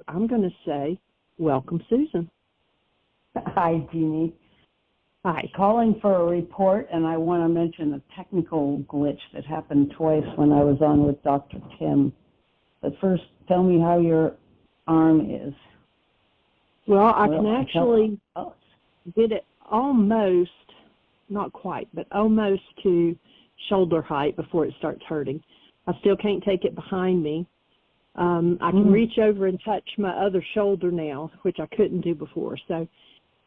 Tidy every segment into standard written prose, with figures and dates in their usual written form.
I'm going to say, welcome, Susan. Hi, Jeannie. Hi. Calling for a report, and I want to mention a technical glitch that happened twice when I was on with Dr. Tim. But first, tell me how your arm is. Well, I can actually get it almost, not quite, but almost to shoulder height before it starts hurting. I still can't take it behind me. I can reach over and touch my other shoulder now, which I couldn't do before. So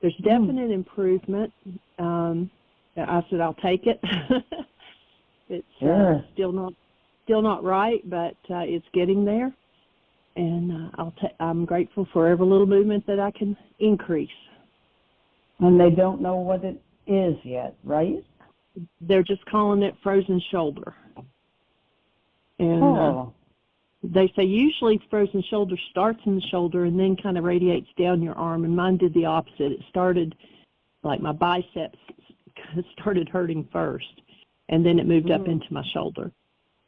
there's definite improvement. I said I'll take it. It's still not right, but it's getting there. And I'm grateful for every little movement that I can increase. And they don't know what it is yet, right? They're just calling it frozen shoulder. And they say usually frozen shoulder starts in the shoulder and then kind of radiates down your arm, and mine did the opposite. It started, like my biceps started hurting first, and then it moved up into my shoulder.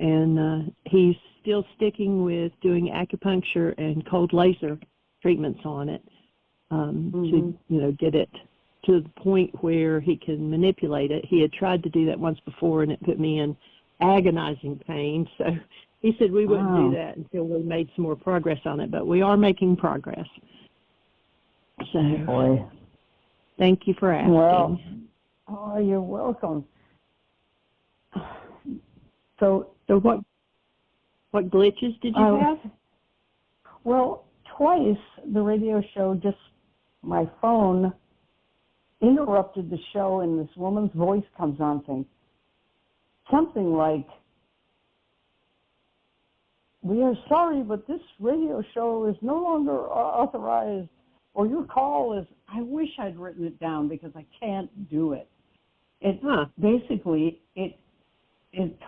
And he's still sticking with doing acupuncture and cold laser treatments on it to, get it to the point where he can manipulate it. He had tried to do that once before, and it put me in agonizing pain. So he said we wouldn't do that until we made some more progress on it, but we are making progress. So thank you for asking. Well, you're welcome. So what glitches did you have? Well, twice the radio show, just my phone interrupted the show, and this woman's voice comes on saying something like, "We are sorry, but this radio show is no longer authorized, or your call is," I wish I'd written it down because I can't do it. Basically, it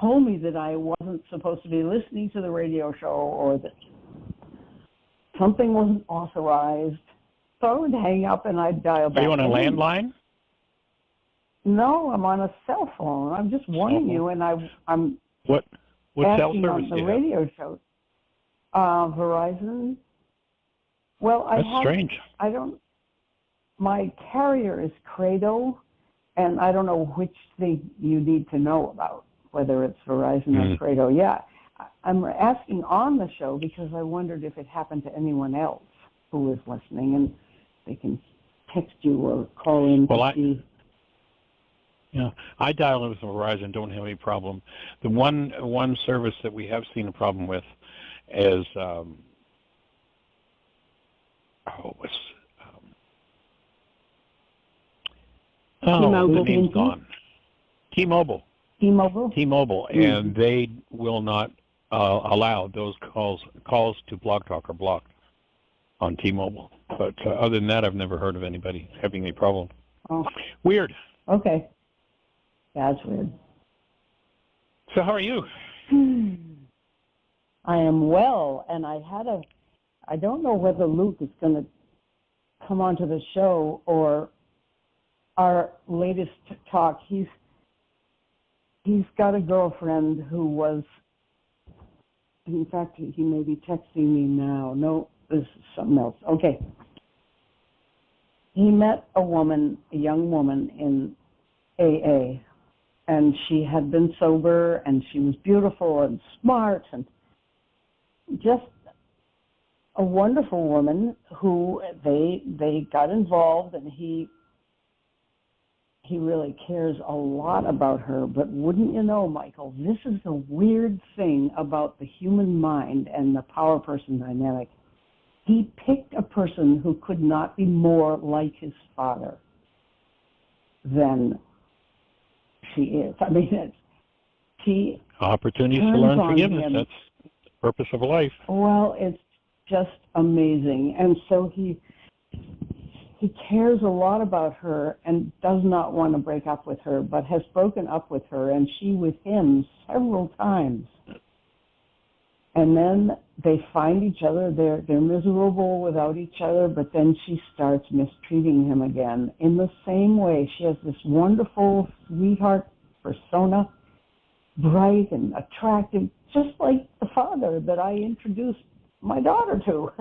told me that I wasn't supposed to be listening to the radio show, or that something wasn't authorized. So I would hang up and I'd dial back. Are you on a landline? No, I'm on a cell phone. I'm just warning you, and I'm what cell asking service on do the you radio show. Verizon. Well, That's strange. My carrier is Credo, and I don't know which thing you need to know about, whether it's Verizon or Credo. Yeah, I'm asking on the show because I wondered if it happened to anyone else who was listening, and they can text you or call in to see. Yeah, I dial in with Verizon, don't have any problem. The one service that we have seen a problem with is T-Mobile. The name's gone. T-Mobile. T-Mobile, and they will not allow those calls to Blog Talk are blocked on T-Mobile. But other than that, I've never heard of anybody having a problem. Oh. Weird. Okay. That's weird. So how are you? I am well, and I don't know whether Luke is going to come onto the show or our latest talk. He's got a girlfriend who was, in fact, he may be texting me now. No, this is something else. Okay. He met a young woman in AA, and she had been sober, and she was beautiful and smart and just a wonderful woman who they got involved, and he really cares a lot about her. But wouldn't you know, Michael, this is the weird thing about the human mind and the power person dynamic. He picked a person who could not be more like his father than she is. I mean, she opportunities to learn forgiveness. That's the purpose of life. Well, it's just amazing. And so he cares a lot about her and does not want to break up with her, but has broken up with her, and she with him several times. And then they find each other. They're miserable without each other, but then she starts mistreating him again in the same way. She has this wonderful sweetheart persona, bright and attractive, just like the father that I introduced my daughter to.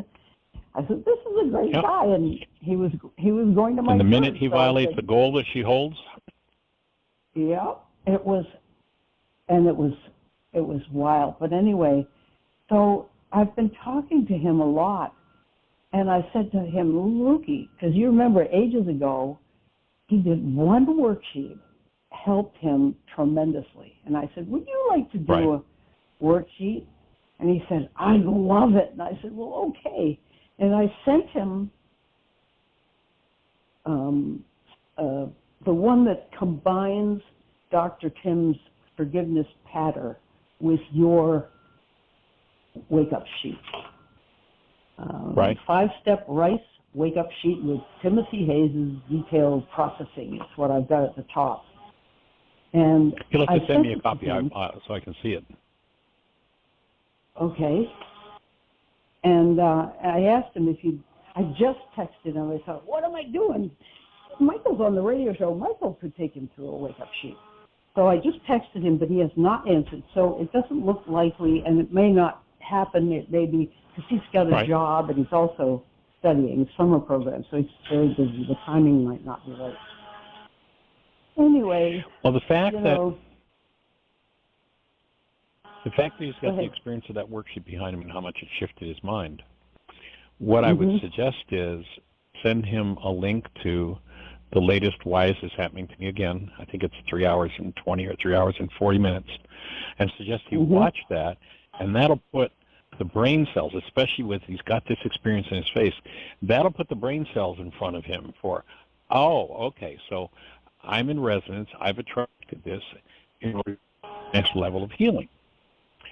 said, this is a great guy, and he was going to my And the minute church, he violates the goal that she holds? Yeah, it was wild. But anyway, so I've been talking to him a lot, and I said to him, Lukey, because you remember ages ago, he did one worksheet, helped him tremendously. And I said, would you like to do a worksheet? And he said, I love it. And I said, well, okay. And I sent him the one that combines Dr. Tim's forgiveness pattern with your wake-up sheet. 5-step rice wake-up sheet with Timothy Hayes' detailed processing is what I've got at the top. And you'll have to send me a copy so I can see it. Okay. And I asked him I just texted him. I thought, what am I doing? Michael's on the radio show. Michael could take him through a wake-up sheet. So I just texted him, but he has not answered. So it doesn't look likely, and it may not happen. It may be because he's got a job, and he's also studying summer programs, so he's very busy. The timing might not be right. Anyway, well, the fact that he's got the experience of that worksheet behind him and how much it shifted his mind, what I would suggest is send him a link to the latest Why Is This Happening to Me Again. I think it's 3 hours and 20 or 3 hours and 40 minutes, and suggest he watch that, and that'll put the brain cells, especially with he's got this experience in his face, that'll put the brain cells in front of him for, okay, so I'm in resonance, I've attracted this in order to the next level of healing.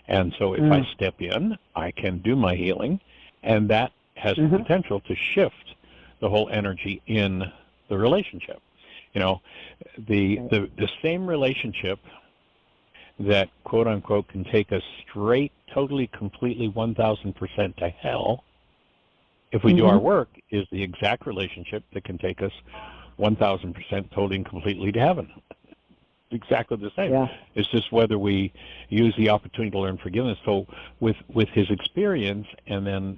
And so if I step in, I can do my healing, and that has the potential to shift the whole energy in the relationship. You know, the same relationship that, quote unquote, can take us straight, totally, completely, 1,000% to hell, if we do our work, is the exact relationship that can take us 1,000% totally and completely to heaven. Exactly the same. Yeah. It's just whether we use the opportunity to learn forgiveness. So with his experience and then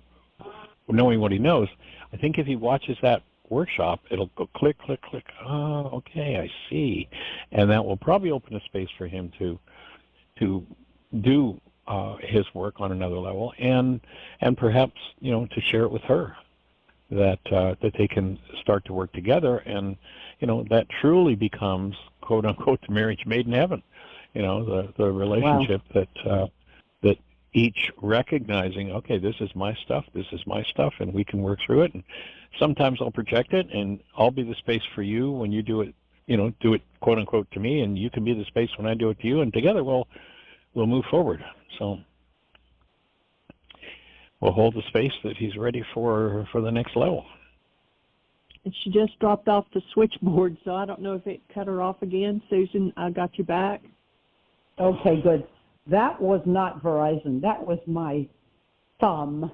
knowing what he knows, I think if he watches that workshop, it'll go click, click, click. Oh, okay, I see. And that will probably open a space for him to do his work on another level, and perhaps, you know, to share it with her, that they can start to work together, and, you know, that truly becomes, quote unquote, the marriage made in heaven. You know, the relationship that each recognizing, okay, this is my stuff, and we can work through it. And sometimes I'll project it, and I'll be the space for you when you do it, you know, do it, quote unquote, to me, and you can be the space when I do it to you, and together we'll move forward. So we'll hold the space that he's ready for the next level. And she just dropped off the switchboard, so I don't know if it cut her off again. Susan, I got you back. Okay, good. That was not Verizon. That was my thumb.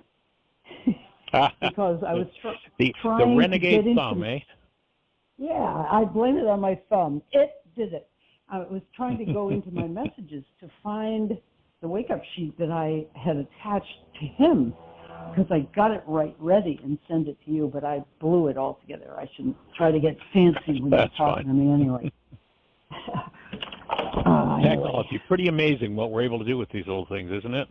Because I was trying the renegade to get thumb, into, eh? Yeah, I blame it on my thumb. It did it. I was trying to go into my messages to find the wake-up sheet that I had attached to him, because I got it ready and send it to you, but I blew it all together. I shouldn't try to get fancy when you're talking to me anyway. Technology, pretty amazing what we're able to do with these little things, isn't it?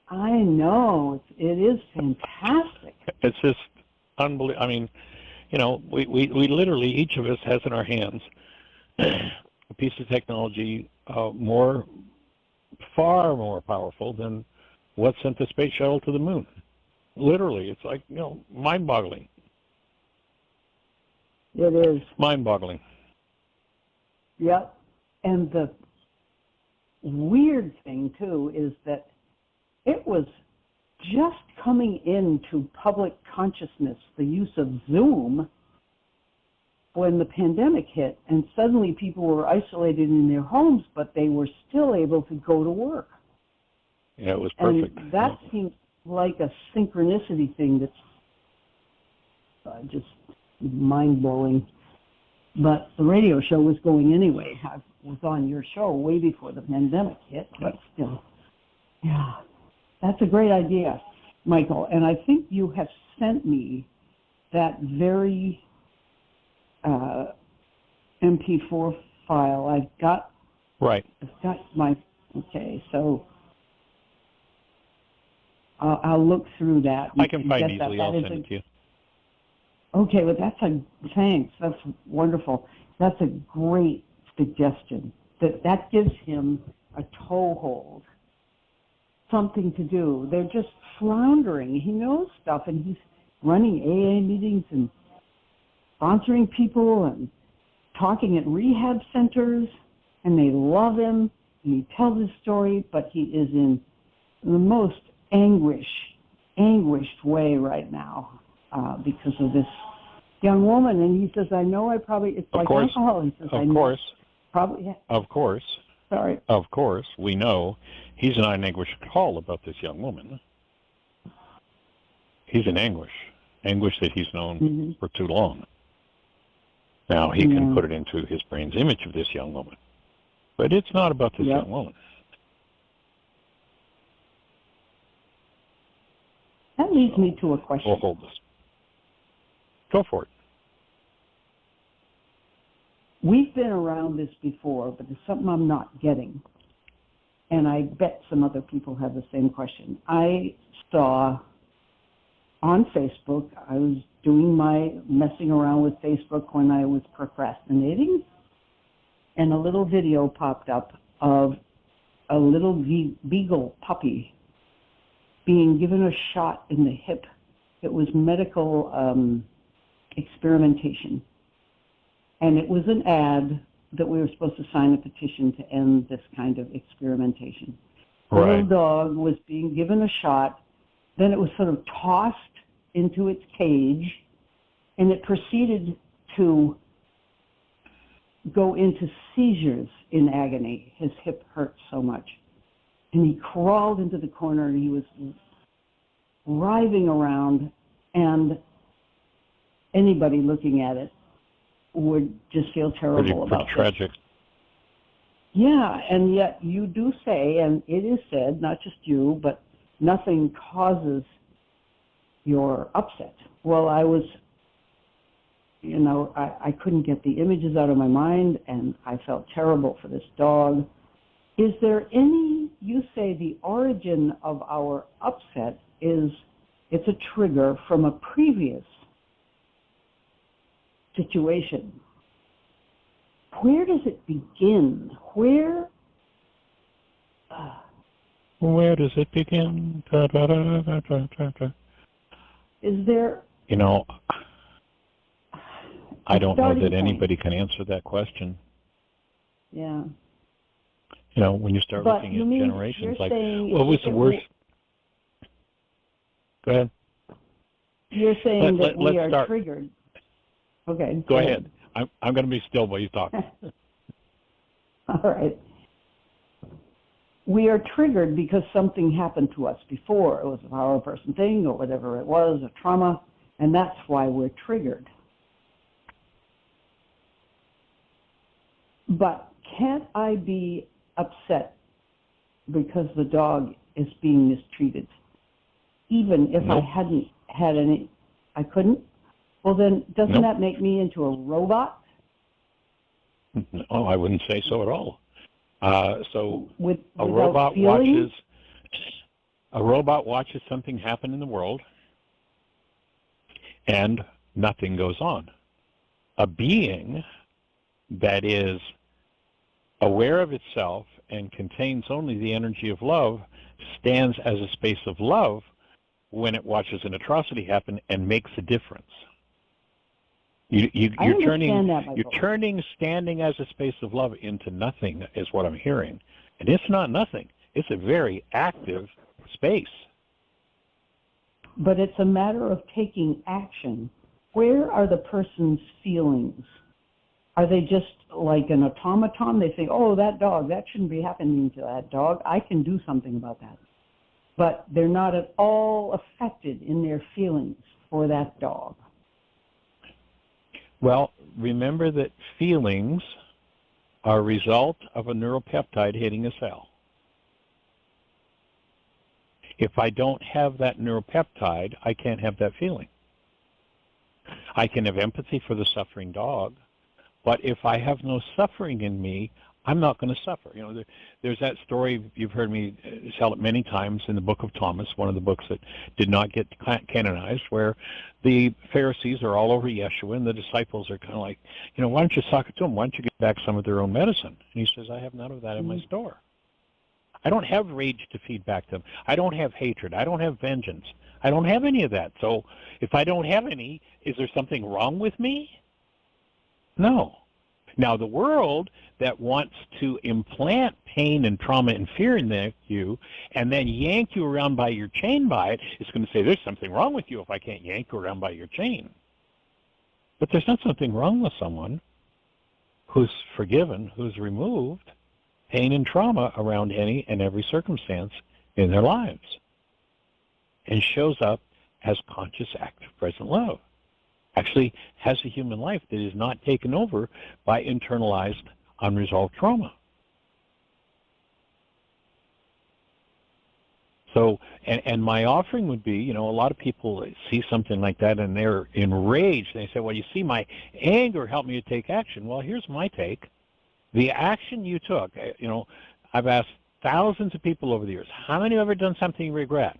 I know. It is fantastic. It's just unbelievable. I mean, you know, we literally, each of us has in our hands a piece of technology far more powerful than what sent the space shuttle to the moon. Literally, it's like, you know, mind-boggling. It is. Mind-boggling. Yep. And the weird thing, too, is that it was just coming into public consciousness, the use of Zoom, when the pandemic hit, and suddenly people were isolated in their homes, but they were still able to go to work. Yeah, it was perfect. And that seems like a synchronicity thing that's just mind-blowing. But the radio show was going anyway. I was on your show way before the pandemic hit, but still. Yeah, that's a great idea. Michael, and I think you have sent me that very MP4 file. I've got my, okay, so I'll look through that. I can find easily. I'll send it to you. Okay, well, thanks. That's wonderful. That's a great suggestion. That gives him a toehold, something to do. They're just floundering. He knows stuff, and he's running AA meetings and sponsoring people and talking at rehab centers, and they love him, and he tells his story, but he is in the most anguished way right now because of this young woman. And he says, I know I probably, it's like alcohol. He says, of course. Probably, yeah. Of course. Sorry. Of course, we know he's not in anguish at all about this young woman. He's in anguish that he's known for too long. Now, he can put it into his brain's image of this young woman. But it's not about this young woman. That leads me to a question. We'll hold this. Go for it. We've been around this before, but there's something I'm not getting. And I bet some other people have the same question. I saw on Facebook, I was doing my messing around with Facebook when I was procrastinating, and a little video popped up of a little beagle puppy being given a shot in the hip. It was medical experimentation. And it was an ad that we were supposed to sign a petition to end this kind of experimentation. The little dog was being given a shot, then it was sort of tossed into its cage, and it proceeded to go into seizures in agony. His hip hurt so much. And he crawled into the corner, and he was writhing around, and anybody looking at it would just feel terrible about it. Pretty tragic. Yeah, and yet you do say, and it is said, not just you, but nothing causes your upset. Well, I was, I couldn't get the images out of my mind, and I felt terrible for this dog. Is there any, you say the origin of our upset is, it's a trigger from a previous situation. Where does it begin? Where does it begin? Da, da, da, da, da, da, da. Is there... I don't know that anybody can answer that question. Yeah. When you start looking at generations, like, what was the worst... Go ahead. You're saying that we are triggered. Okay. Go ahead. I'm going to be still while you talk. All right. We are triggered because something happened to us before. It was a power person thing or whatever it was, a trauma, and that's why we're triggered. But can't I be upset because the dog is being mistreated? Even if I hadn't had any, I couldn't? Well, then, doesn't that make me into a robot? Oh, I wouldn't say so at all. So a robot watches something happen in the world, and nothing goes on. A being that is aware of itself and contains only the energy of love stands as a space of love when it watches an atrocity happen and makes a difference. You're turning standing as a space of love into nothing, is what I'm hearing. And it's not nothing. It's a very active space. But it's a matter of taking action. Where are the person's feelings? Are they just like an automaton? They think, oh, that dog, that shouldn't be happening to that dog. I can do something about that. But they're not at all affected in their feelings for that dog. Well, remember that feelings are a result of a neuropeptide hitting a cell. If I don't have that neuropeptide, I can't have that feeling. I can have empathy for the suffering dog, but if I have no suffering in me, I'm not going to suffer. You know, there's that story, you've heard me tell it many times in the Book of Thomas, one of the books that did not get canonized, where the Pharisees are all over Yeshua, and the disciples are kind of like, you know, why don't you sock it to them? Why don't you get back some of their own medicine? And he says, I have none of that in my store. I don't have rage to feed back to them. I don't have hatred. I don't have vengeance. I don't have any of that. So if I don't have any, is there something wrong with me? No. Now, the world that wants to implant pain and trauma and fear in you and then yank you around by your chain by it is going to say, there's something wrong with you if I can't yank you around by your chain. But there's not something wrong with someone who's forgiven, who's removed pain and trauma around any and every circumstance in their lives and shows up as conscious, active, present love. Actually has a human life that is not taken over by internalized, unresolved trauma. So, and my offering would be, you know, a lot of people see something like that and they're enraged. They say, well, you see, my anger helped me to take action. Well, here's my take. The action you took, you know, I've asked thousands of people over the years, how many have ever done something you regret?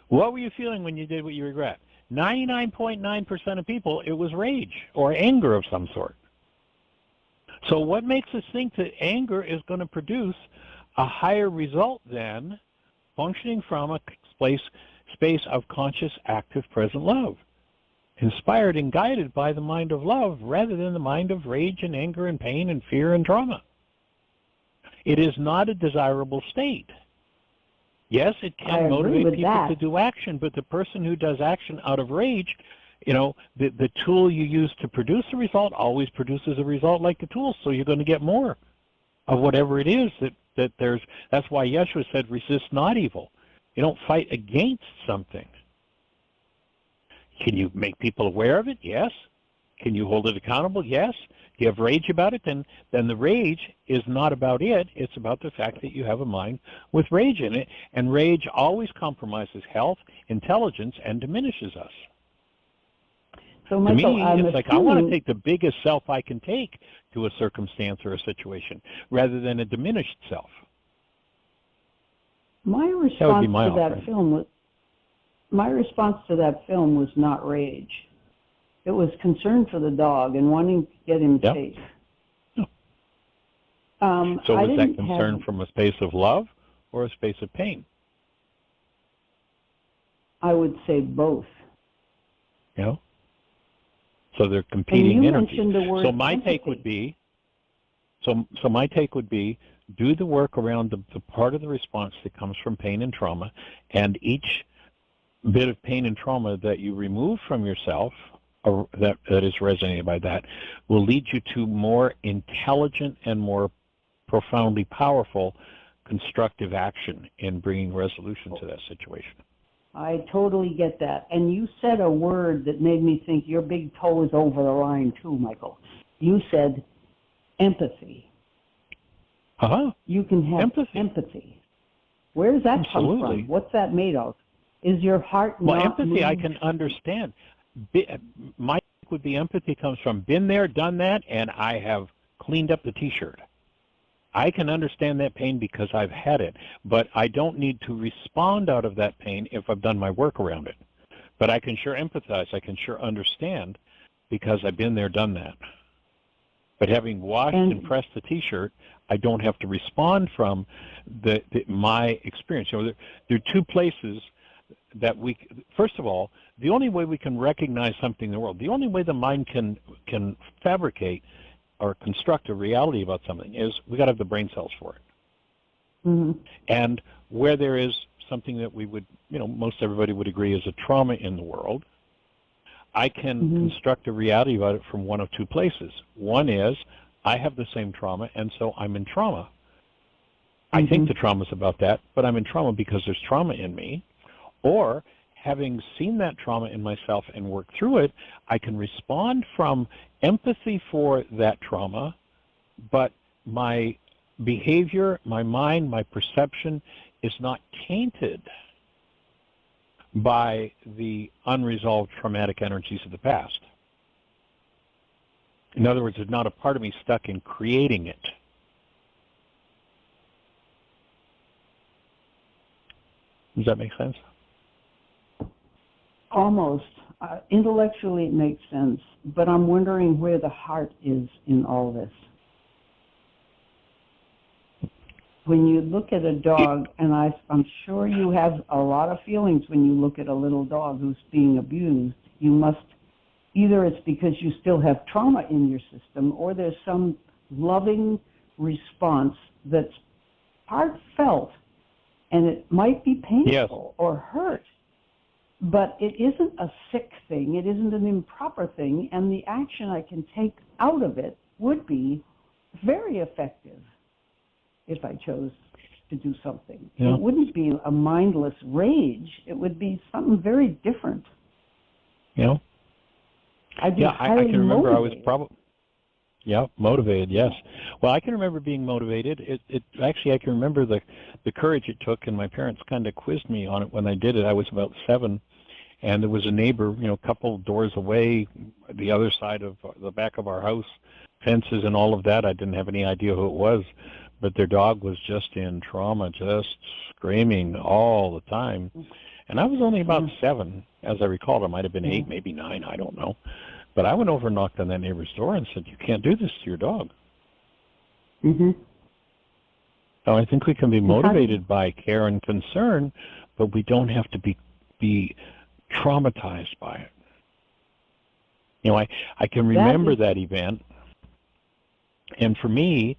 What were you feeling when you did what you regret? 99.9% of people, it was rage or anger of some sort. So what makes us think that anger is going to produce a higher result than functioning from a space of conscious, active, present love, inspired and guided by the mind of love rather than the mind of rage and anger and pain and fear and trauma? It is not a desirable state. Yes, it can motivate people to do action, but the person who does action out of rage, you know, the tool you use to produce a result always produces a result like the tool, so you're going to get more of whatever it is that there's. That's why Yeshua said, resist not evil. You don't fight against something. Can you make people aware of it? Yes. Can you hold it accountable? Yes. Do you have rage about it? Then the rage is not about it. It's about the fact that you have a mind with rage in it, and rage always compromises health, intelligence, and diminishes us. So, Michael, to me, it's like I want to take the biggest self I can take to a circumstance or a situation, rather than a diminished self. My response to that film was not rage. It was concern for the dog and wanting to get him safe. So was that concern from a space of love or a space of pain? I would say both. You know? So they're competing energies. So my take would be, my take would be, do the work around the part of the response that comes from pain and trauma, and each bit of pain and trauma that you remove from yourself, or that is resonated by that, will lead you to more intelligent and more profoundly powerful constructive action in bringing resolution to that situation. I totally get that. And you said a word that made me think your big toe is over the line too, Michael. You said empathy. You can have empathy. Where does that come from? What's that made of? Is your heart not empathy moved? I can understand. My would be empathy comes from been there, done that, and I have cleaned up the T-shirt. I can understand that pain because I've had it, but I don't need to respond out of that pain if I've done my work around it. But I can sure empathize. I can sure understand because I've been there, done that. But having washed and pressed the T-shirt, I don't have to respond from my experience. You know, there are two places that first of all, the only way we can recognize something in the world, the only way the mind can fabricate or construct a reality about something is we got to have the brain cells for it. Mm-hmm. And where there is something that we would, you know, most everybody would agree is a trauma in the world, I can construct a reality about it from one of two places. One is I have the same trauma, and so I'm in trauma. I think the trauma is about that, but I'm in trauma because there's trauma in me. Or having seen that trauma in myself and worked through it, I can respond from empathy for that trauma, but my behavior, my mind, my perception is not tainted by the unresolved traumatic energies of the past. In other words, there's not a part of me stuck in creating it. Does that make sense? Almost. Intellectually it makes sense, but I'm wondering where the heart is in all this. When you look at a dog, and I'm sure you have a lot of feelings when you look at a little dog who's being abused, you must, either it's because you still have trauma in your system, or there's some loving response that's heartfelt, and it might be painful or hurt, but it isn't a sick thing, it isn't an improper thing, and the action I can take out of it would be very effective if I chose to do something. Yeah. It wouldn't be a mindless rage. It would be something very different. You know? I'd be I can remember motivated. I was probably, motivated, yes. Well, I can remember being motivated. Actually, I can remember the courage it took, and my parents kind of quizzed me on it when I did it. I was about 7, and there was a neighbor, a couple doors away, the other side of the back of our house, fences and all of that. I didn't have any idea who it was, but their dog was just in trauma, just screaming all the time. And I was only about 7, as I recall. It might have been 8, maybe 9, I don't know. But I went over and knocked on that neighbor's door and said, "You can't do this to your dog." Mm-hmm. Now, I think we can be motivated by care and concern, but we don't have to be traumatized by it. I can remember that event, and for me,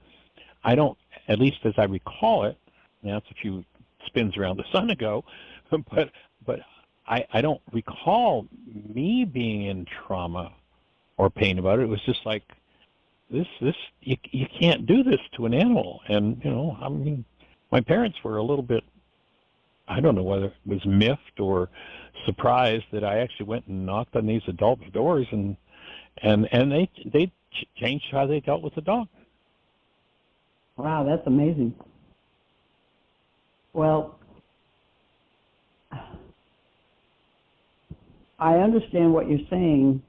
I don't, at least as I recall it, that's a few spins around the sun ago, but I don't recall me being in trauma or pain about it. It was just like, this you can't do this to an animal. And I mean, my parents were a little bit, I don't know whether it was miffed or surprised that I actually went and knocked on these adults' doors, and they changed how they dealt with the dog. Wow, that's amazing. Well, I understand what you're saying,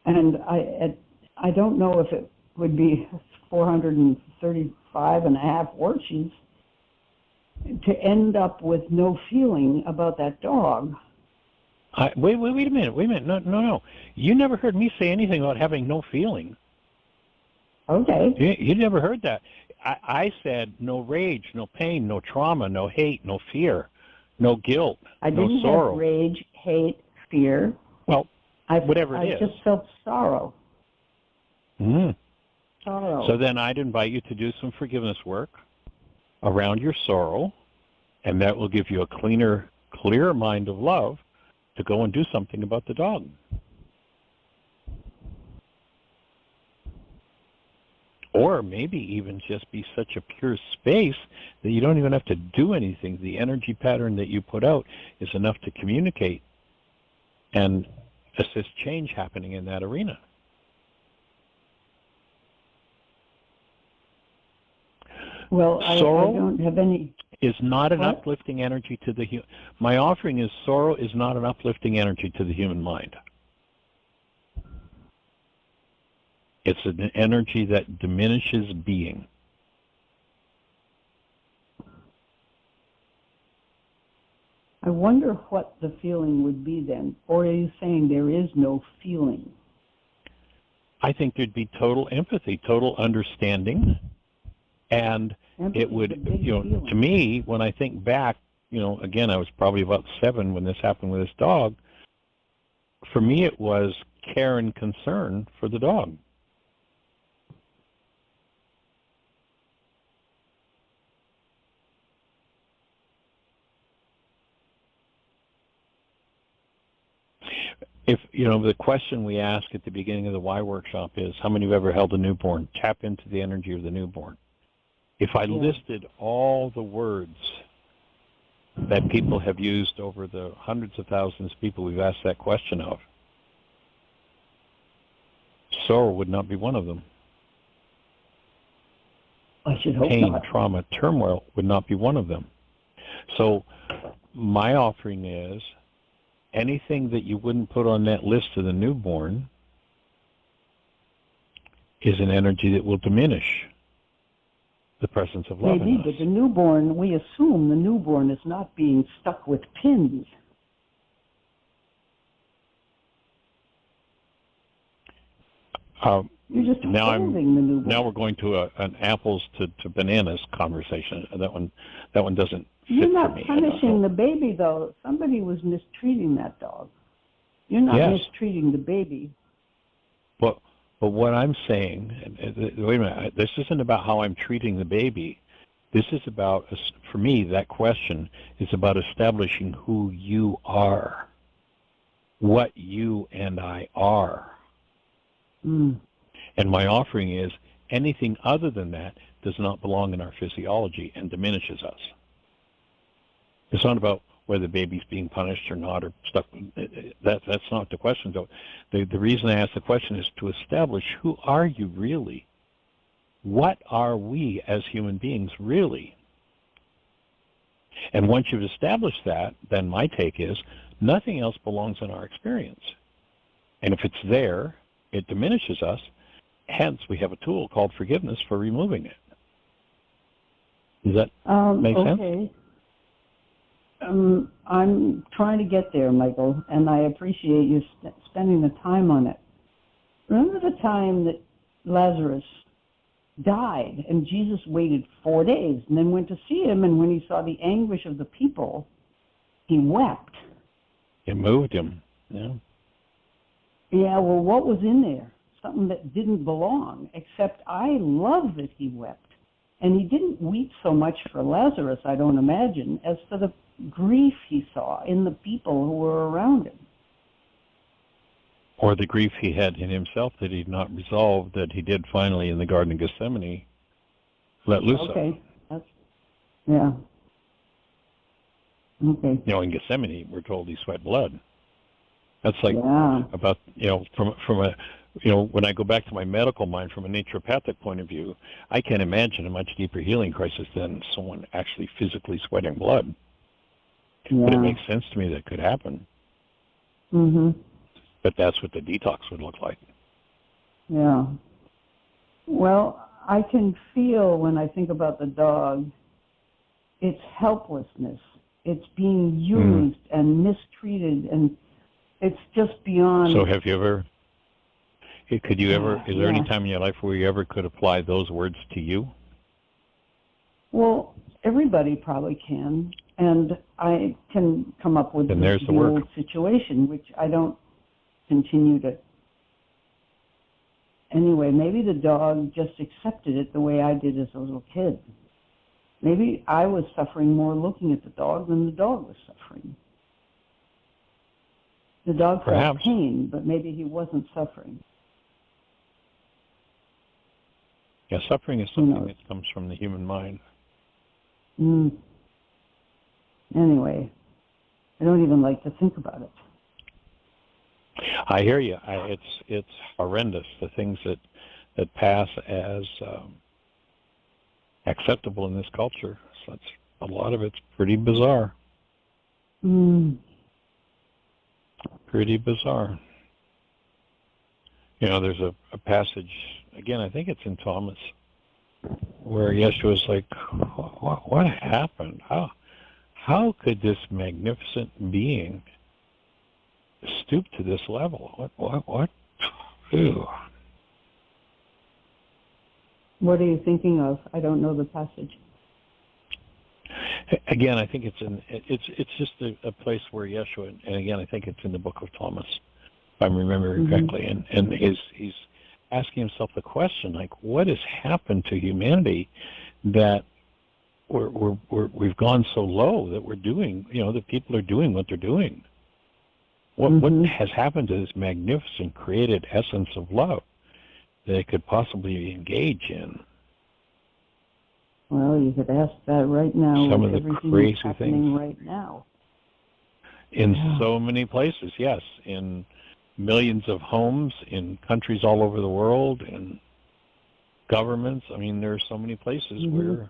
and I don't know if it would be 435 and a half worksheets to end up with no feeling about that dog. Wait a minute. No. You never heard me say anything about having no feeling. Okay. You never heard that. I said no rage, no pain, no trauma, no hate, no fear, no guilt, I didn't no sorrow. have rage, hate, fear. Well, whatever it is. I just felt sorrow. Mm. Sorrow. So then I'd invite you to do some forgiveness work around your sorrow, and that will give you a clearer mind of love to go and do something about the dog. Or maybe even just be such a pure space that you don't even have to do anything. The energy pattern that you put out is enough to communicate and assist change happening in that arena. Well, I don't have any. Is not an uplifting energy to the human. My offering is sorrow is not an uplifting energy to the human mind. It's an energy that diminishes being. I wonder what the feeling would be then. Or are you saying there is no feeling? I think there'd be total empathy, total understanding, and Empathy it would, feeling. to me, when I think back, again, I was probably about 7 when this happened with this dog. For me, it was care and concern for the dog. If, the question we ask at the beginning of the Why workshop is, how many have ever held a newborn? Tap into the energy of the newborn. If I listed all the words that people have used over the hundreds of thousands of people we've asked that question of, sorrow would not be one of them. I should hope pain, not. trauma, turmoil would not be one of them. So my offering is anything that you wouldn't put on that list of the newborn is an energy that will diminish the presence of love Maybe, in us. but the newborn, we assume the newborn is not being stuck with pins. You're just holding the newborn. Now we're going to an apples to bananas conversation. That one doesn't fit You're not for me. punishing the baby, though. Somebody was mistreating that dog. You're not mistreating the baby. But what I'm saying, wait a minute, this isn't about how I'm treating the baby. This is about, for me, that question is about establishing who you are, what you and I are. Mm. And my offering is anything other than that does not belong in our physiology and diminishes us. It's not about whether the baby's being punished or not or stuck. That's not the question. The reason I ask the question is to establish who are you really? What are we as human beings really? And once you've established that, then my take is nothing else belongs in our experience. And if it's there, it diminishes us. Hence, we have a tool called forgiveness for removing it. Does that make sense? Okay. I'm trying to get there, Michael, and I appreciate you spending the time on it. Remember the time that Lazarus died and Jesus waited 4 days and then went to see him, and when he saw the anguish of the people, he wept. It moved him. Yeah. Yeah, well, what was in there? Something that didn't belong, except I love that he wept. And he didn't weep so much for Lazarus, I don't imagine, as for the grief he saw in the people who were around him. Or the grief he had in himself that he'd not resolved, that he did finally in the Garden of Gethsemane let loose of. Okay. Yeah. Okay. You know, in Gethsemane, we're told he sweat blood. That's like about, from a, when I go back to my medical mind from a naturopathic point of view, I can't imagine a much deeper healing crisis than someone actually physically sweating blood. Yeah. But it makes sense to me that could happen. Mm-hmm. But that's what the detox would look like. Yeah. Well, I can feel when I think about the dog, its helplessness. It's being used and mistreated, and it's just beyond. So have you ever, is there any time in your life where you ever could apply those words to you? Well, everybody probably can, and I can come up with the old situation, which I don't continue to. Anyway, maybe the dog just accepted it the way I did as a little kid. Maybe I was suffering more looking at the dog than the dog was suffering. The dog felt pain, but maybe he wasn't suffering. Yeah, suffering is something that comes from the human mind. Anyway, I don't even like to think about it. I hear you. It's horrendous, the things that pass as acceptable in this culture. So a lot of it's pretty bizarre. Pretty bizarre. There's a passage, again, I think it's in Thomas, where Yeshua's like, what happened? How could this magnificent being stoop to this level? What? Ew. What are you thinking of? I don't know the passage. Again, I think it's just a place where Yeshua, and again, I think it's in the book of Thomas, if I'm remembering correctly, and he's asking himself the question, like, what has happened to humanity that we've gone so low that we're doing, that people are doing what they're doing? What has happened to this magnificent created essence of love that it could possibly engage in? Well, you could ask that right now. Some of the crazy things right now. In so many places, yes. In millions of homes, in countries all over the world, in governments. I mean, there are so many places where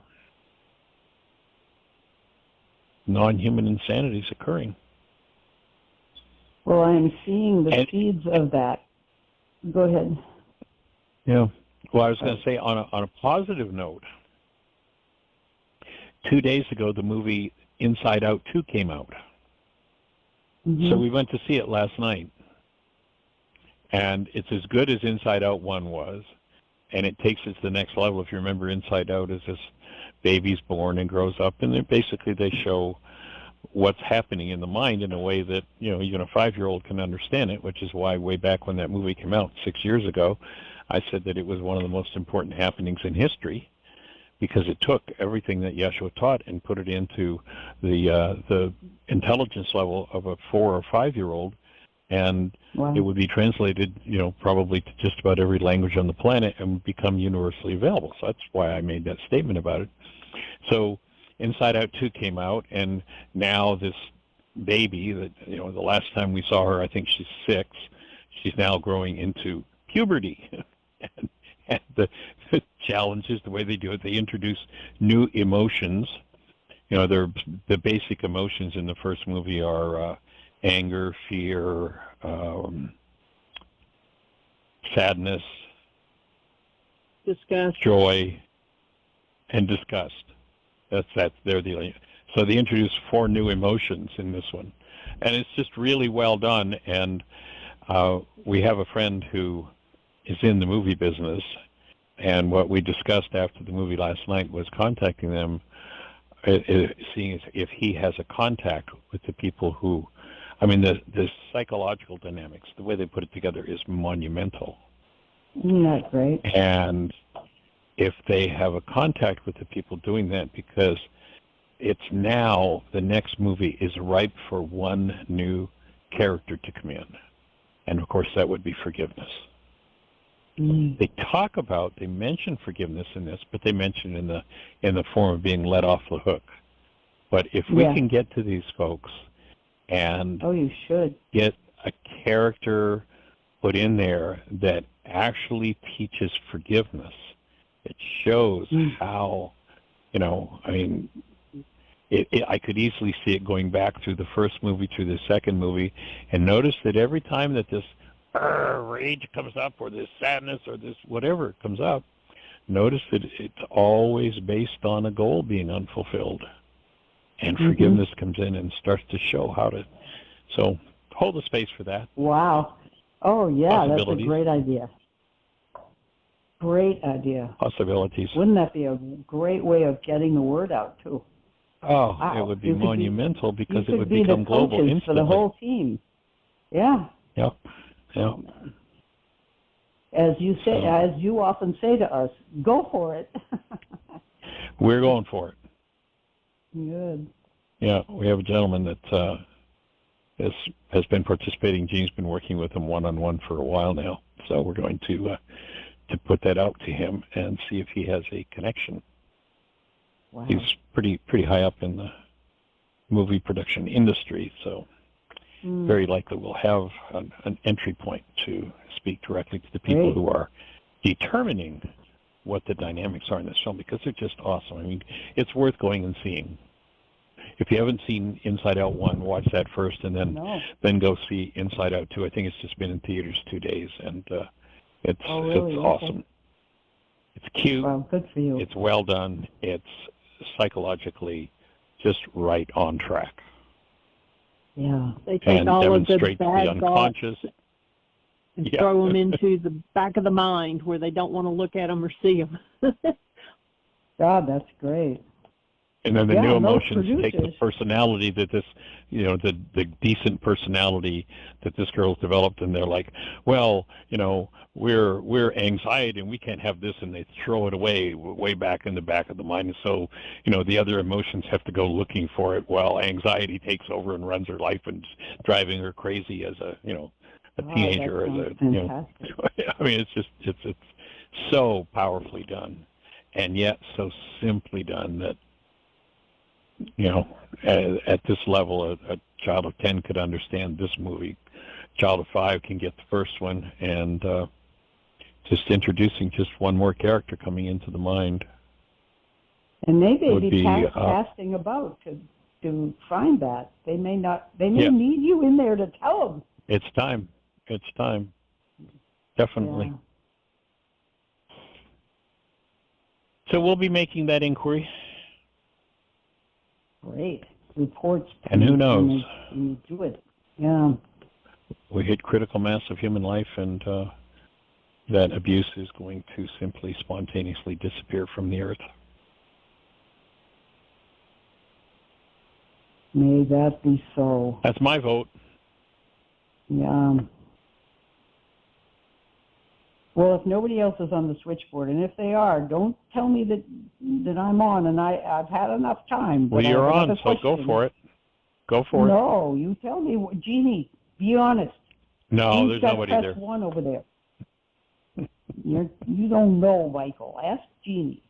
non-human insanity is occurring. Well, I'm seeing the seeds of that. Go ahead. Yeah. Well, I was going to say, on a positive note, 2 days ago, the movie Inside Out 2 came out. So we went to see it last night. And it's as good as Inside Out 1 was. And it takes it to the next level. If you remember, Inside Out is this baby's born and grows up. And they show what's happening in the mind in a way that, even a 5-year-old can understand it, which is why way back when that movie came out 6 years ago, I said that it was one of the most important happenings in history, because it took everything that Yeshua taught and put it into the intelligence level of a 4 or 5-year-old, and it would be translated, probably to just about every language on the planet and become universally available. So that's why I made that statement about it. So Inside Out 2 came out, and now this baby that, the last time we saw her, I think she's 6, she's now growing into puberty. and the challenge is the way they do it. They introduce new emotions. The basic emotions in the first movie are anger, fear, sadness, disgust, joy, and disgust. They're the. So they introduce 4 new emotions in this one, and it's just really well done. And we have a friend who is in the movie business, and what we discussed after the movie last night was contacting them, seeing if he has a contact with the people who, the psychological dynamics, the way they put it together is monumental. Isn't that great? And if they have a contact with the people doing that, because it's now, the next movie is ripe for one new character to come in. And of course that would be forgiveness. They mention forgiveness in this, but they mention in the form of being let off the hook. But if we can get to these folks and you should get a character put in there that actually teaches forgiveness, it shows how, I could easily see it going back through the first movie, through the second movie, and notice that every time that this rage comes up, or this sadness, or this whatever comes up, notice that it's always based on a goal being unfulfilled. And forgiveness comes in and starts to show how to. So hold the space for that. Wow. Oh, yeah, that's a great idea. Great idea. Possibilities. Wouldn't that be a great way of getting the word out, too? Oh, wow. It would be monumental, because it would become global instantly. For the whole team. Yeah. Yep. Yeah. As you say, as you often say to us, go for it. We're going for it. Good. Yeah, we have a gentleman that has been participating. Gene's been working with him one-on-one for a while now, so we're going to put that out to him and see if he has a connection. Wow. He's pretty high up in the movie production industry, so very likely we'll have an entry point to speak directly to the people who are determining what the dynamics are in this film, because they're just awesome. It's worth going and seeing. If you haven't seen Inside Out 1, watch that first, and then go see Inside Out 2. I think it's just been in theaters 2 days, and it's awesome. It's cute. Well, good for you. It's well done. It's psychologically just right on track. Yeah. They take all of the bad unconscious and throw them into the back of the mind where they don't want to look at them or see them. God, that's great. And then the new emotions take the personality that this, the decent personality that this girl's developed, and they're like, well, we're anxiety and we can't have this, and they throw it away way back in the back of the mind. And so, the other emotions have to go looking for it while anxiety takes over and runs her life and driving her crazy as a teenager. It's so powerfully done, and yet so simply done that, at this level, a child of 10 could understand this movie. A child of 5 can get the first one, and Just introducing just one more character coming into the mind. And maybe be casting about to find that. They may not. They may need you in there to tell them. It's time. It's time. Definitely. Yeah. So we'll be making that inquiry. Great. Reports. And who knows? When you do it. Yeah. We hit critical mass of human life, and that abuse is going to simply spontaneously disappear from the earth. May that be so. That's my vote. Yeah. Well, if nobody else is on the switchboard, and if they are, don't tell me that I'm on, and I've had enough time. Well, you're on, so go for it. Go for it. No, you tell me. Jeannie, be honest. No, there's nobody there. Press 1 over there. You don't know, Michael. Ask Jeannie.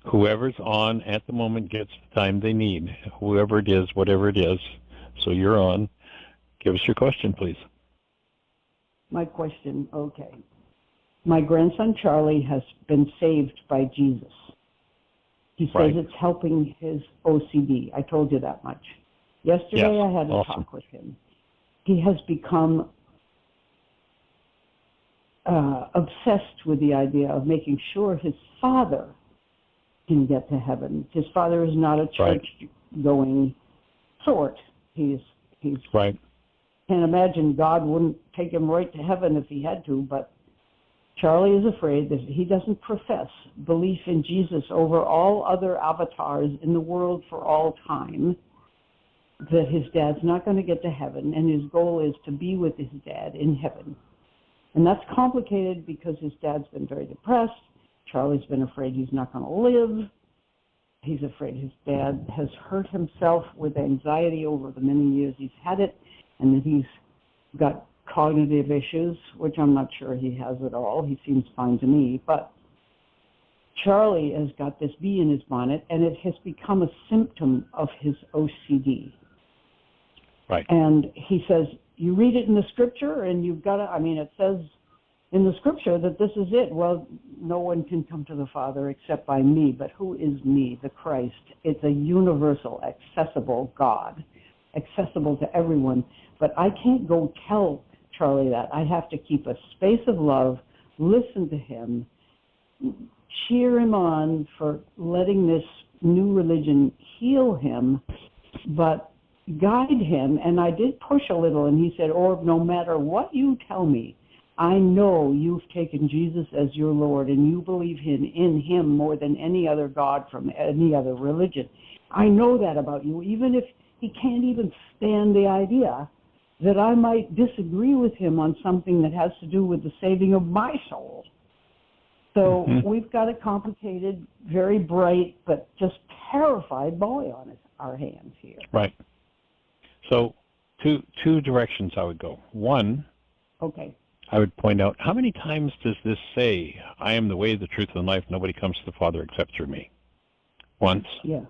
Whoever's on at the moment gets the time they need. Whoever it is, whatever it is. So you're on. Give us your question, please. My question, okay. My grandson Charlie has been saved by Jesus. He says it's helping his OCD. I told you that much. Yesterday I had a talk with him. He has become obsessed with the idea of making sure his father can get to heaven. His father is not a church-going sort. He's can't imagine God wouldn't take him right to heaven if he had to, but Charlie is afraid that he doesn't profess belief in Jesus over all other avatars in the world for all time, that his dad's not going to get to heaven, and his goal is to be with his dad in heaven. And that's complicated because his dad's been very depressed. Charlie's been afraid he's not going to live. He's afraid his dad has hurt himself with anxiety over the many years he's had it, and that he's got cognitive issues, which I'm not sure he has at all. He seems fine to me. But Charlie has got this bee in his bonnet, and it has become a symptom of his OCD. Right. And he says, you read it in the scripture, and you've got to, it says in the scripture that this is it. Well, no one can come to the Father except by me. But who is me? The Christ. It's a universal, accessible God, accessible to everyone. But I can't go tell Charlie that. I have to keep a space of love, listen to him, cheer him on for letting this new religion heal him, but guide him. And I did push a little, and he said, no matter what you tell me, I know you've taken Jesus as your Lord, and you believe in him more than any other God from any other religion. I know that about you, even if he can't even stand the idea that I might disagree with him on something that has to do with the saving of my soul. So we've got a complicated, very bright, but just terrified boy on our hands here. Right. So two directions I would go. One, I would point out, how many times does this say, I am the way, the truth, and life, nobody comes to the Father except through me? Once. Yeah.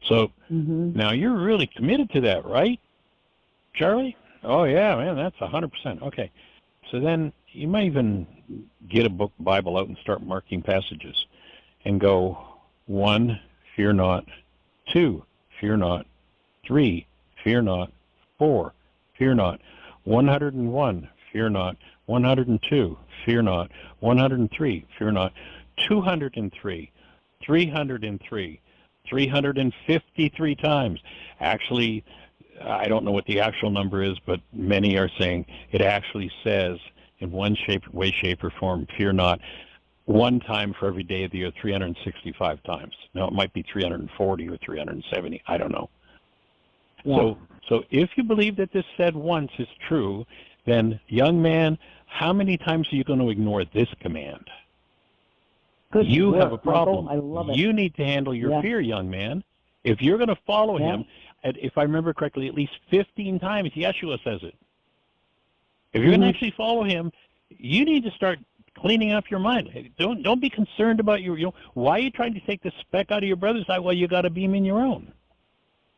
So now you're really committed to that, right, Charlie? Oh, yeah, man, that's 100%. Okay. So then you might even get a book, Bible out, and start marking passages and go, 1, fear not. 2, fear not. 3, fear not. 4, fear not. 101, fear not. 102, fear not. 103, fear not. 203, 303, 353 times. Actually, I don't know what the actual number is, but many are saying it actually says in one way, shape, or form, fear not, one time for every day of the year, 365 times. Now, it might be 340 or 370. I don't know. Yeah. So if you believe that this said once is true, then, young man, how many times are you going to ignore this command? Good you work, have a problem. Michael. I love it. You need to handle your fear, young man. If you're going to follow him, if I remember correctly, at least 15 times Yeshua says it. If you're going to actually follow him, you need to start cleaning up your mind. Don't be concerned about why are you trying to take the speck out of your brother's eye while you got a beam in your own?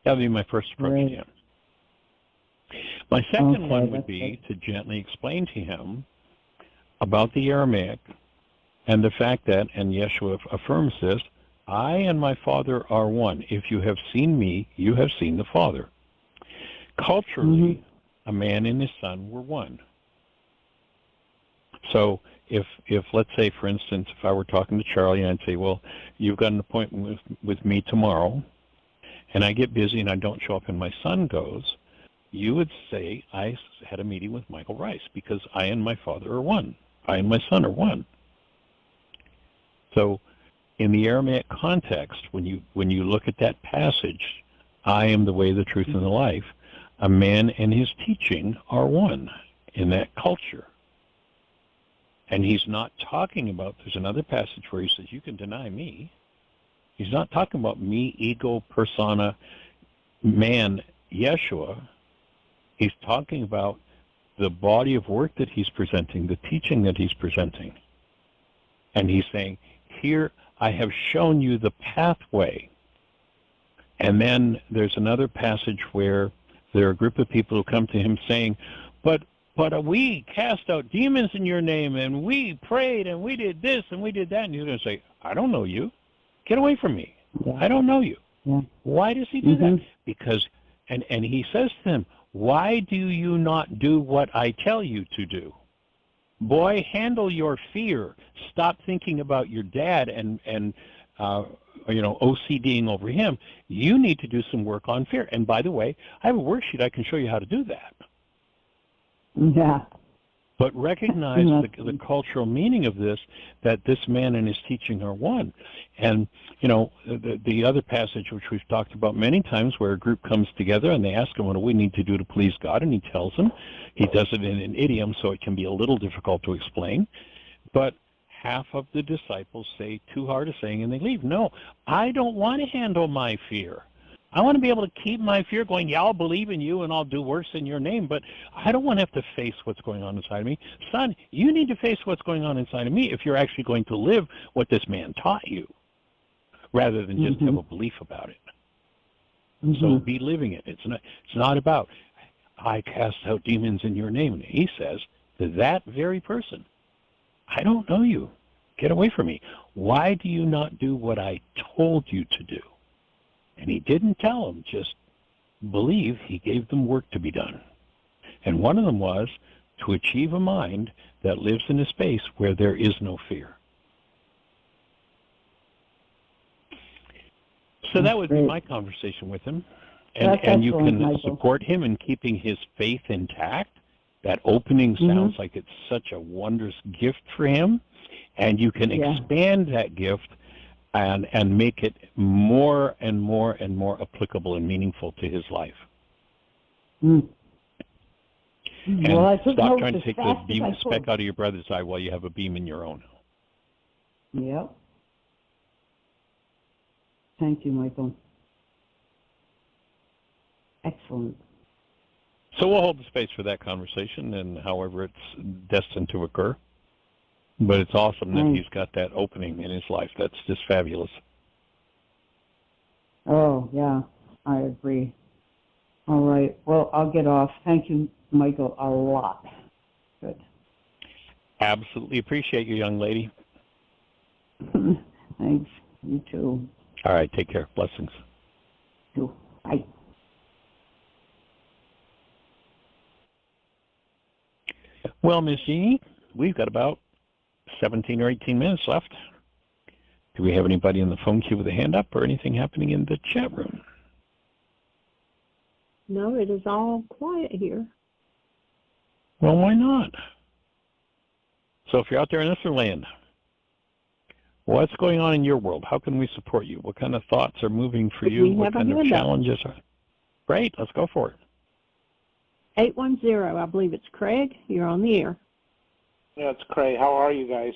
That would be my first approach to him. My second one would be to gently explain to him about the Aramaic and the fact that, and Yeshua affirms this, I and my Father are one. If you have seen me, you have seen the Father. Culturally, a man and his son were one. So if let's say, for instance, if I were talking to Charlie and I'd say, well, you've got an appointment with me tomorrow, and I get busy and I don't show up and my son goes, you would say, I had a meeting with Michael Rice because I and my Father are one. I and my son are one. So in the Aramaic context, when you look at that passage, I am the way, the truth, and the life, a man and his teaching are one in that culture. And he's not talking about, there's another passage where he says, you can deny me. He's not talking about me, ego, persona, man, Yeshua. He's talking about the body of work that he's presenting, the teaching that he's presenting. And he's saying, here I have shown you the pathway. And then there's another passage where there are a group of people who come to him saying, but we cast out demons in your name, and we prayed, and we did this, and we did that. And he's going to say, I don't know you. Get away from me. Yeah. I don't know you. Yeah. Why does he do that? Because, and he says to them, why do you not do what I tell you to do? Boy, handle your fear. Stop thinking about your dad and OCDing over him. You need to do some work on fear. And by the way, I have a worksheet. I can show you how to do that. Yeah. But recognize the cultural meaning of this, that this man and his teaching are one. And, the other passage, which we've talked about many times, where a group comes together and they ask him, what do we need to do to please God? And he tells them. He does it in an idiom, so it can be a little difficult to explain. But half of the disciples say too hard a saying and they leave. No, I don't want to handle my fear. I want to be able to keep my fear going. Yeah, I'll believe in you and I'll do worse in your name, but I don't want to have to face what's going on inside of me. Son, you need to face what's going on inside of me if you're actually going to live what this man taught you, rather than just have a belief about it. So be living it. It's not about, I cast out demons in your name. He says to that very person, I don't know you. Get away from me. Why do you not do what I told you to do? And he didn't tell them, just believe. He gave them work to be done. And one of them was to achieve a mind that lives in a space where there is no fear. So that would be my conversation with him. And you can support him in keeping his faith intact. That opening sounds like it's such a wondrous gift for him. And you can expand that gift and make it more and more and more applicable and meaningful to his life. And stop trying to take the speck out of your brother's eye while you have a beam in your own. Yep. Thank you, Michael. Excellent. So we'll hold the space for that conversation, and however it's destined to occur. But it's awesome that he's got that opening in his life. That's just fabulous. Oh, yeah, I agree. All right. Well, I'll get off. Thank you, Michael, a lot. Good. Absolutely appreciate you, young lady. Thanks. You too. All right. Take care. Blessings. You too. Bye. Well, Miss Jeannie, we've got about 17 or 18 minutes left. Do we have anybody in the phone queue with a hand up or anything happening in the chat room? No, it is all quiet here. Well, why not? So if you're out there in this land, what's going on in your world? How can we support you? What kind of thoughts are moving for you? What kind of challenges are? Great, let's go for it. 810, I believe it's Craig. You're on the air. Yeah, it's Craig. How are you guys?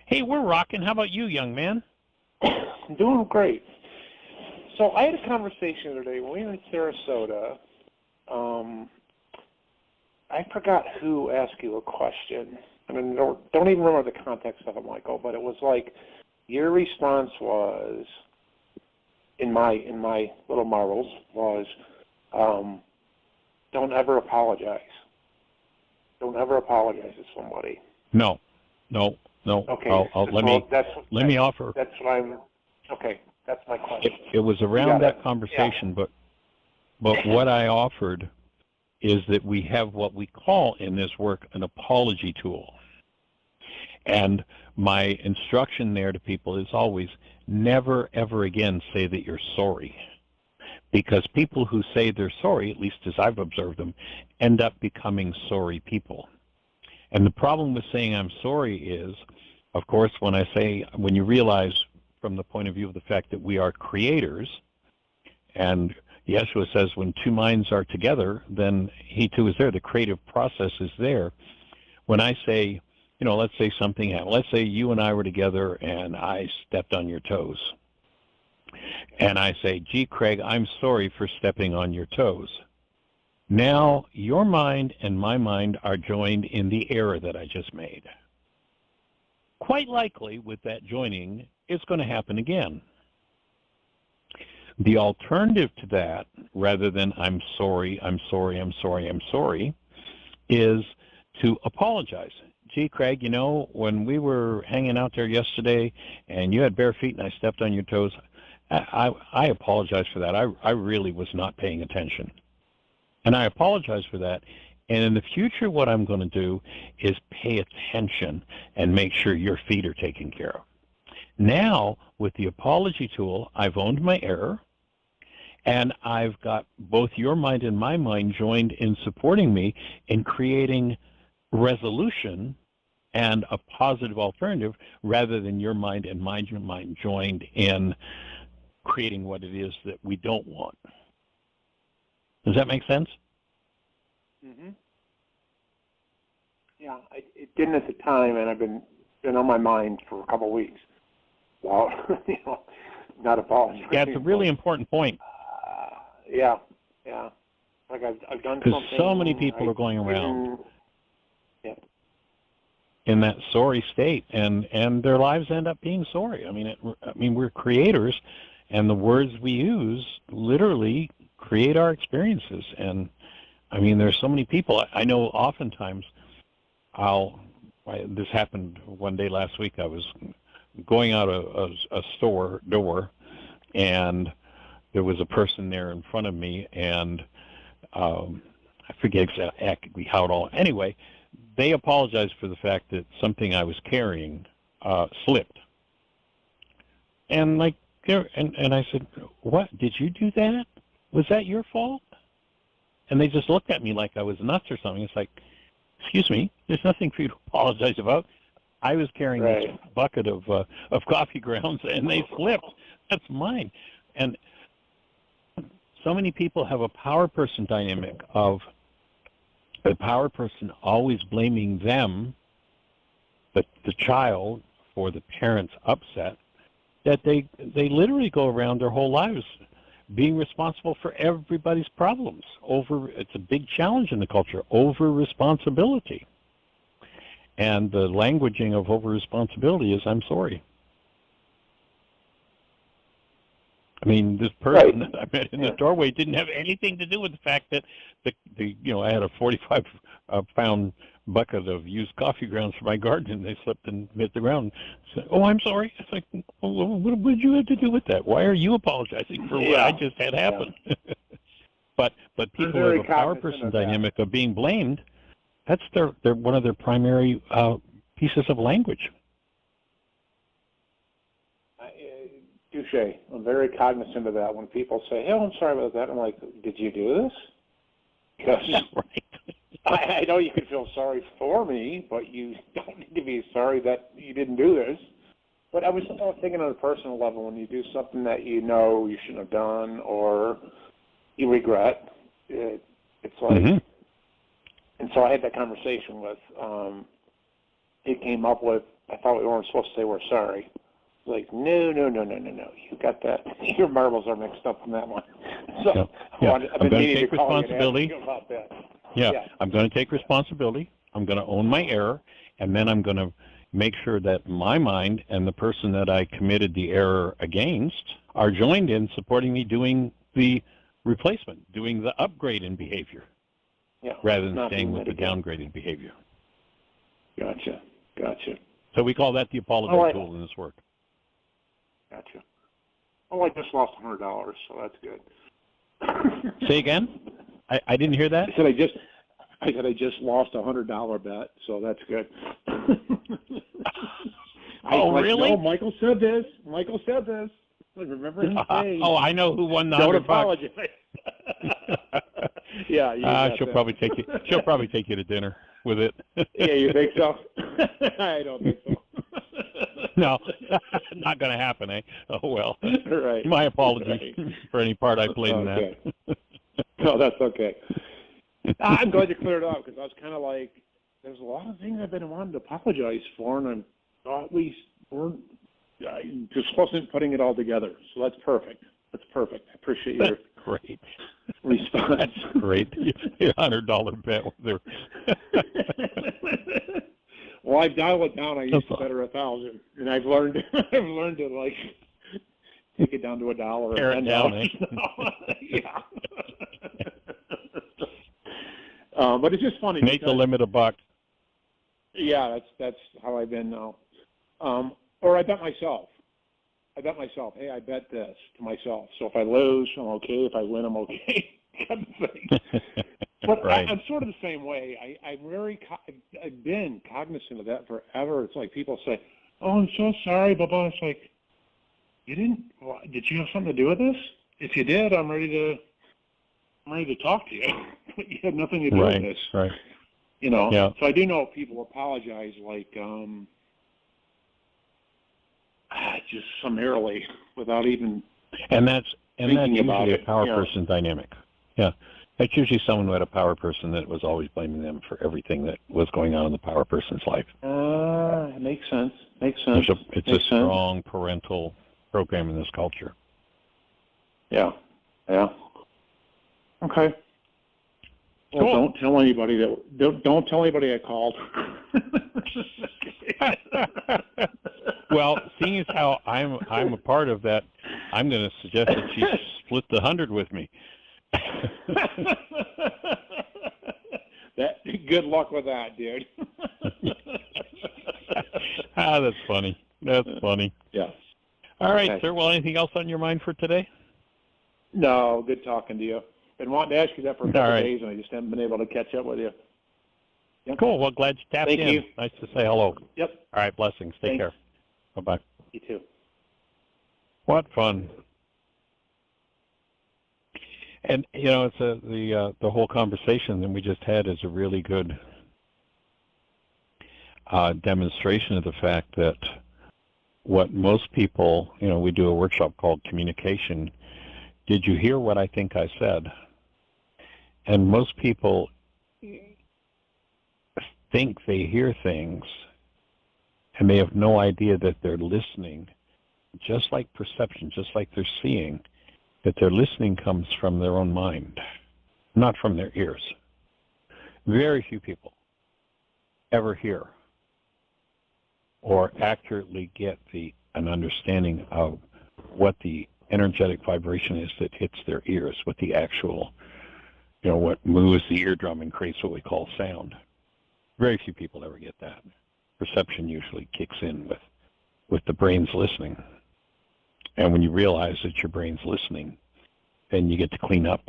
Hey, we're rocking. How about you, young man? I'm doing great. So I had a conversation today when we were in Sarasota. I forgot who asked you a question. I mean, don't even remember the context of it, Michael, but it was like your response was, in my little marbles, was, don't ever apologize. Don't ever apologize to somebody. No. Okay. Let me offer. That's what I'm. Okay, that's my question. It was around that conversation, but what I offered is that we have what we call in this work an apology tool. And my instruction there to people is always never, ever again say that you're sorry. Because people who say they're sorry, at least as I've observed them, end up becoming sorry people. And the problem with saying I'm sorry is, of course, when you realize from the point of view of the fact that we are creators, and Yeshua says when two minds are together, then he too is there. The creative process is there. When I say, let's say something happened. Let's say you and I were together and I stepped on your toes. And I say, gee, Craig, I'm sorry for stepping on your toes. Now your mind and my mind are joined in the error that I just made. Quite likely with that joining, it's going to happen again. The alternative to that, rather than I'm sorry, is to apologize. Gee, Craig, when we were hanging out there yesterday and you had bare feet and I stepped on your toes, I apologize for that. I really was not paying attention. And I apologize for that. And in the future, what I'm going to do is pay attention and make sure your feet are taken care of. Now, with the apology tool, I've owned my error, and I've got both your mind and my mind joined in supporting me in creating resolution and a positive alternative rather than your mind and my mind joined in creating what it is that we don't want. Does that make sense? Mm-hmm. Yeah, it didn't at the time, and I've been on my mind for a couple of weeks. Well, not apologizing. Yeah, it's a really important point. Yeah. Like I've done something. Because so many people are going around in that sorry state, and their lives end up being sorry. I mean, we're creators, and the words we use literally create our experiences. And I mean, there's so many people. I know oftentimes this happened one day last week. I was going out a store door, and there was a person there in front of me, and I forget exactly how it all. Anyway, they apologized for the fact that something I was carrying slipped, and and I said, "What? Did you do that? Was that your fault?" And they just looked at me like I was nuts or something. It's like, excuse me, there's nothing for you to apologize about. I was carrying this bucket of coffee grounds, and they slipped. That's mine. And so many people have a power person dynamic of the power person always blaming them, the child, for the parent's upset, that they literally go around their whole lives being responsible for everybody's problems. It's a big challenge in the culture, over responsibility. And the languaging of over responsibility is I'm sorry. I mean, this person that I met in the doorway didn't have anything to do with the fact that I had a 45-pound bucket of used coffee grounds for my garden, and they slipped and hit the ground. So, oh, I'm sorry. It's like, well, what did you have to do with that? Why are you apologizing for what I just had happen? But people who have a power person dynamic of being blamed, that's they're one of their primary pieces of language. Touche. I'm very cognizant of that. When people say, "Oh, I'm sorry about that," I'm like, "Did you do this?" Because I know you can feel sorry for me, but you don't need to be sorry that you didn't do this. But I was thinking on a personal level, when you do something that you know you shouldn't have done or you regret, it's like, and so I had that conversation with, it came up with, I thought we weren't supposed to say we're sorry. Like, no, you got that. Your marbles are mixed up on that one. So I'm going to take responsibility. I'm going to take responsibility. I'm going to own my error, and then I'm going to make sure that my mind and the person that I committed the error against are joined in supporting me doing the replacement, doing the upgrade in behavior, rather than staying with the downgraded behavior. Gotcha. Gotcha. So we call that the apology tool in this work. Gotcha. Oh, I just lost $100, so that's good. Say again? I didn't hear that. I said I just lost a $100 bet, so that's good. Really? No, Michael said this. Remember him saying? Oh, I know who won the $100. Don't apologize. Yeah, she'll probably take you. She'll probably take you to dinner with it. Yeah, you think so? I don't think so. No, not going to happen, eh? Oh well. Right. My apologies for any part I played in that. No, that's okay. I'm glad you cleared it up because I was kind of like, there's a lot of things I've been wanting to apologize for, and I thought we weren't. I just wasn't putting it all together. So that's perfect. That's perfect. I appreciate your great response. That's great. $100 bet with her. Well, I've dialed it down. I used to better 1,000, and I've learned to like take it down to $1. Pare it down, eh? Yeah. But it's just funny. Make the limit $1. Yeah, that's how I've been now. Or I bet myself. Hey, I bet this to myself. So if I lose, I'm okay. If I win, I'm okay. Kind of thing. But right. I'm sort of the same way. I've been cognizant of that forever. It's like people say, "Oh, I'm so sorry, Bubba." It's like, did you have something to do with this? If you did, I'm ready to talk to you. But you had nothing to do with this. Right. You know. Yeah. So I do know people apologize like just summarily without even that's usually about a power person dynamic. Yeah. That's usually someone who had a power person that was always blaming them for everything that was going on in the power person's life. Makes sense. It's a strong parental program in this culture. Yeah. Okay. Well, cool. Don't tell anybody I called. Well, seeing as how I'm a part of that, I'm going to suggest that she split the 100 with me. Good luck with that, dude. That's funny. That's funny. Yeah. All right, sir. Well, anything else on your mind for today? No, good talking to you. Been wanting to ask you that for a couple of days, and I just haven't been able to catch up with you. Yep. Cool. Well, glad you tapped in. Thank you. Nice to say hello. Yep. All right. Blessings. Take care. Bye-bye. You too. What fun. And, it's the whole conversation that we just had is a really good demonstration of the fact that what most people, we do a workshop called Communication. Did you hear what I think I said? And most people think they hear things, and they have no idea that they're listening, just like perception, just like they're seeing, that their listening comes from their own mind, not from their ears. Very few people ever hear or accurately get an understanding of what the energetic vibration is that hits their ears, what the actual, what moves the eardrum and creates what we call sound. Very few people ever get that. Perception usually kicks in with the brain's listening. And when you realize that your brain's listening, then you get to clean up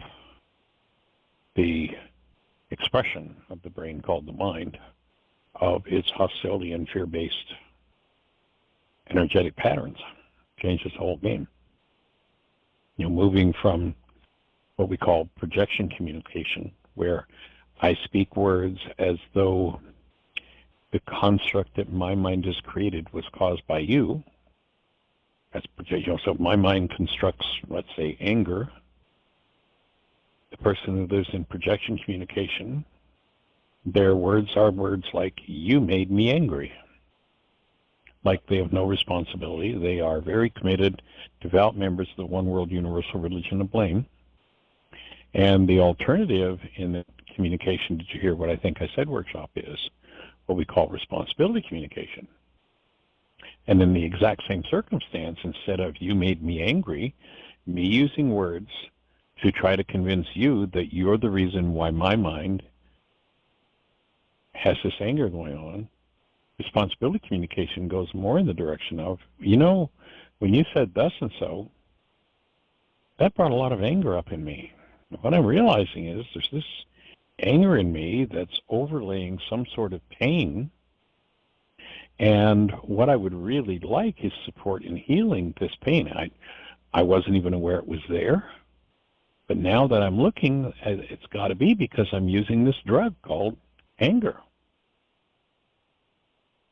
the expression of the brain called the mind of its hostility and fear-based energetic patterns. Changes the whole game. Moving from what we call projection communication, where I speak words as though the construct that my mind has created was caused by you. That's projection. So my mind constructs, let's say, anger. The person who lives in projection communication, their words are words like, you made me angry. Like they have no responsibility. They are very committed, devout members of the One World Universal Religion of Blame. And the alternative in the communication, did you hear what I think I said workshop, is what we call responsibility communication. And in the exact same circumstance, instead of you made me angry, me using words to try to convince you that you're the reason why my mind has this anger going on, responsibility communication goes more in the direction of, you know, when you said thus and so, that brought a lot of anger up in me. What I'm realizing is there's this anger in me that's overlaying some sort of pain, and what I would really like is support in healing this pain. I wasn't even aware it was there, but now that I'm looking, it's got to be because I'm using this drug called anger.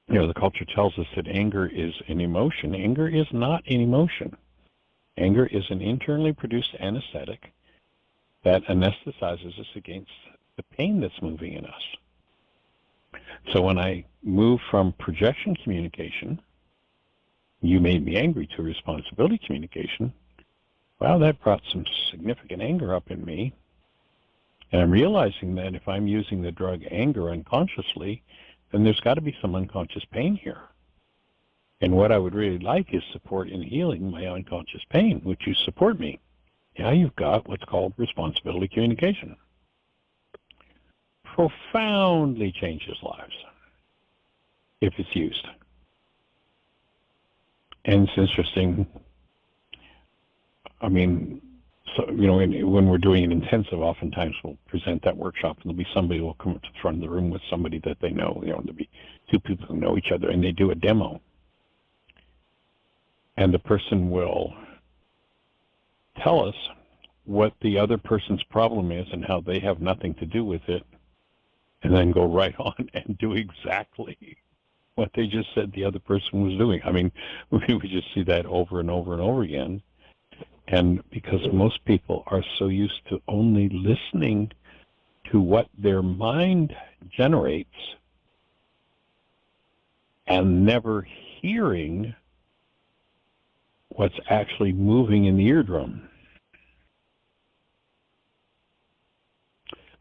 You know, the culture tells us that anger is an emotion. Anger is not an emotion. Anger is an internally produced anesthetic that anesthetizes us against the pain that's moving in us. So when I move from projection communication, you made me angry, to responsibility communication, well, that brought some significant anger up in me. And I'm realizing that if I'm using the drug anger unconsciously, then there's got to be some unconscious pain here. And what I would really like is support in healing my unconscious pain. Would you support me? Now you've got what's called responsibility communication. Profoundly changes lives if it's used. And it's interesting, I mean, so, you know, when we're doing an intensive, oftentimes we'll present that workshop, and there'll be somebody who will come up to the front of the room with somebody that they know. You know, there'll be two people who know each other, and they do a demo. And the person will tell us what the other person's problem is and how they have nothing to do with it, and then go right on and do exactly what they just said the other person was doing. I mean, we just see that over and over and over again. And because most people are so used to only listening to what their mind generates and never hearing what's actually moving in the eardrum.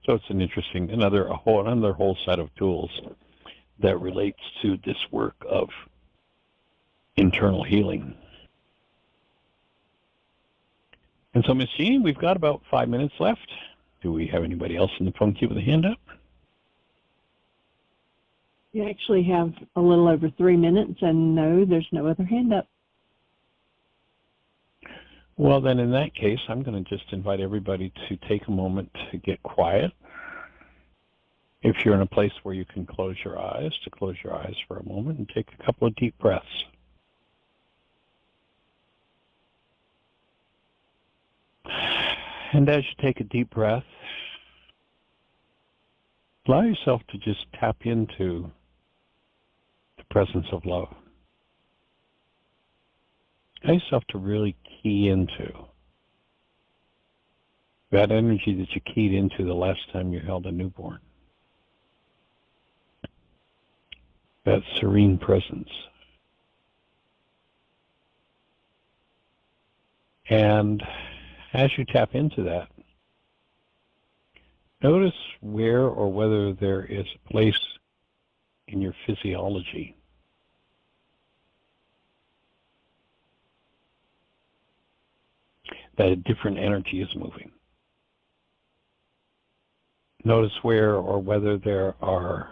So it's an interesting, another whole set of tools that relates to this work of internal healing. And so, Miss Jean, we've got about 5 minutes left. Do we have anybody else in the phone queue with a hand up? You actually have a little over 3 minutes, and no, there's no other hand up. Well, then in that case, I'm going to just invite everybody to take a moment to get quiet. If you're in a place where you can close your eyes, to close your eyes for a moment and take a couple of deep breaths. And as you take a deep breath, allow yourself to just tap into the presence of love. Allow yourself to really key into that energy that you keyed into the last time you held a newborn. That serene presence. And as you tap into that, notice where or whether there is a place in your physiology that a different energy is moving. Notice where or whether there are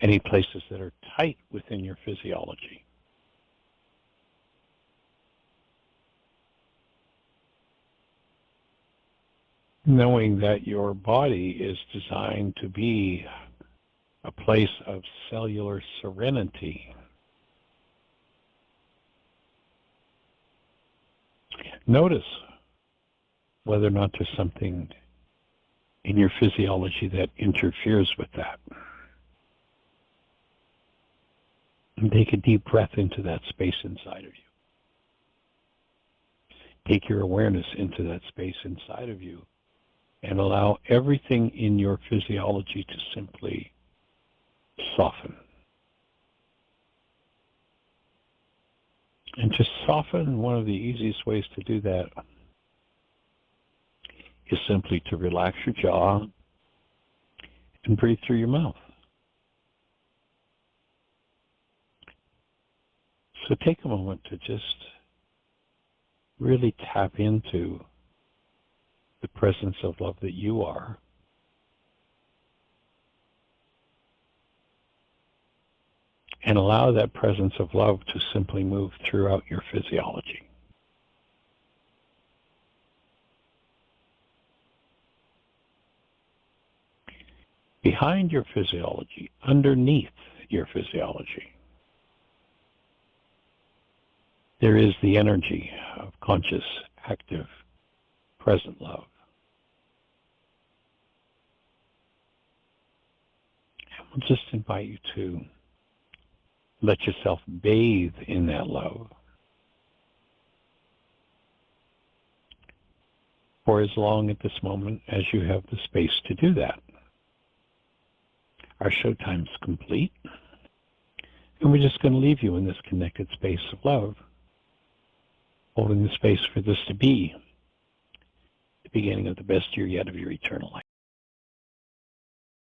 any places that are tight within your physiology. Knowing that your body is designed to be a place of cellular serenity. Notice whether or not there's something in your physiology that interferes with that. And take a deep breath into that space inside of you. Take your awareness into that space inside of you and allow everything in your physiology to simply soften. And to soften, one of the easiest ways to do that is simply to relax your jaw and breathe through your mouth. So take a moment to just really tap into the presence of love that you are. and allow that presence of love to simply move throughout your physiology. Behind your physiology, underneath your physiology, there is the energy of conscious, active, present love. And we'll just invite you to let yourself bathe in that love for as long at this moment as you have the space to do that. Our show time's complete, and we're just going to leave you in this connected space of love, holding the space for this to be the beginning of the best year yet of your eternal life.